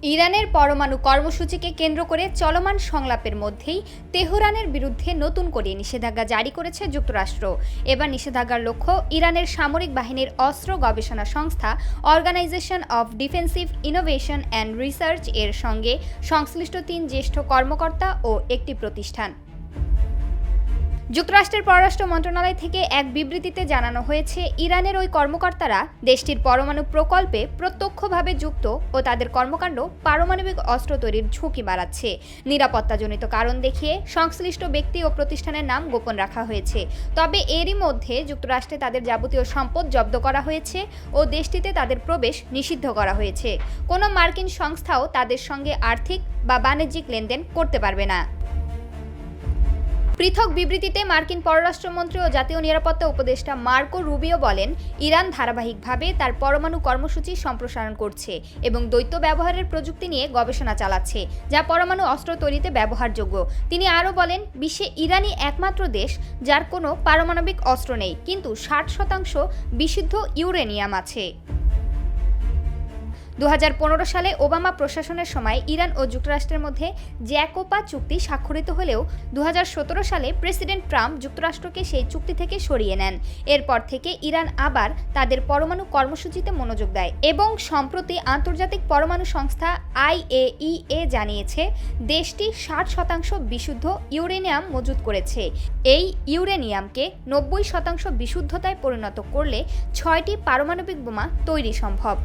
ইরানের পরমাণু কর্মসূচিকে কেন্দ্র করে চলমান সংলাপের মধ্যেই তেহরানের বিরুদ্ধে নতুন করে নিষেধাজ্ঞা জারি করেছে যুক্তরাষ্ট্র। এবার নিষেধাজ্ঞার লক্ষ্য ইরানের সামরিক বাহিনীর অস্ত্র গবেষণা সংস্থা organization of defensive innovation and research এর সঙ্গে সংশ্লিষ্ট ৩ জ্যেষ্ঠ কর্মকর্তা ও একটি প্রতিষ্ঠান। যুক্তরাষ্ট্রের পররাষ্ট্র মন্ত্রণালয় থেকে এক বিবৃতিতে জানানো হয়েছে, ইরানের ওই কর্মকর্তারা দেশটির পরমাণু প্রকল্পে প্রত্যক্ষভাবে যুক্ত ও তাদের কর্মকাণ্ড পারমাণবিক অস্ত্র তৈরির ঝুঁকি বাড়াচ্ছে। নিরাপত্তাজনিত কারণ দেখিয়ে সংশ্লিষ্ট ব্যক্তি ও প্রতিষ্ঠানের নাম গোপন রাখা হয়েছে। তবে এরই মধ্যে যুক্তরাষ্ট্রে তাদের যাবতীয় সম্পদ জব্দ করা হয়েছে ও দেশটিতে তাদের প্রবেশ নিষিদ্ধ করা হয়েছে। কোনো মার্কিন সংস্থাও তাদের সঙ্গে আর্থিক বা বাণিজ্যিক লেনদেন করতে পারবে না। পৃথক বিবৃতিতে মার্কিন পররাষ্ট্রমন্ত্রী ও জাতীয় নিরাপত্তা উপদেষ্টা মার্কো রুবিও বলেন, ইরান ধারাবাহিকভাবে তার পরমাণু কর্মসূচি সম্প্রসারণ করছে এবং দ্বৈত ব্যবহারের প্রযুক্তি নিয়ে গবেষণা চালাচ্ছে, যা পরমাণু অস্ত্র তৈরিতে ব্যবহারযোগ্য। তিনি আরও বলেন, বিশ্বে ইরানই একমাত্র দেশ যার কোনো পারমাণবিক অস্ত্র নেই, কিন্তু 60% বিশুদ্ধ ইউরেনিয়াম আছে। 2015 সালে ওবামা প্রশাসনের সময় ইরান ও যুক্তরাষ্ট্রের মধ্যে জ্যাকোপা চুক্তি স্বাক্ষরিত হলেও 2017 সালে প্রেসিডেন্ট ট্রাম্প যুক্তরাষ্ট্রকে সেই চুক্তি থেকে সরিয়ে নেন। এরপর থেকে ইরান আবার তাদের পরমাণু কর্মসূচিতে মনোযোগ দেয় এবং সম্প্রতি আন্তর্জাতিক পরমাণু সংস্থা IAEA জানিয়েছে, দেশটি 60% বিশুদ্ধ ইউরেনিয়াম মজুত করেছে। এই ইউরেনিয়ামকে 90% বিশুদ্ধতায় পরিণত করলে 6টি পারমাণবিক বোমা তৈরি সম্ভব।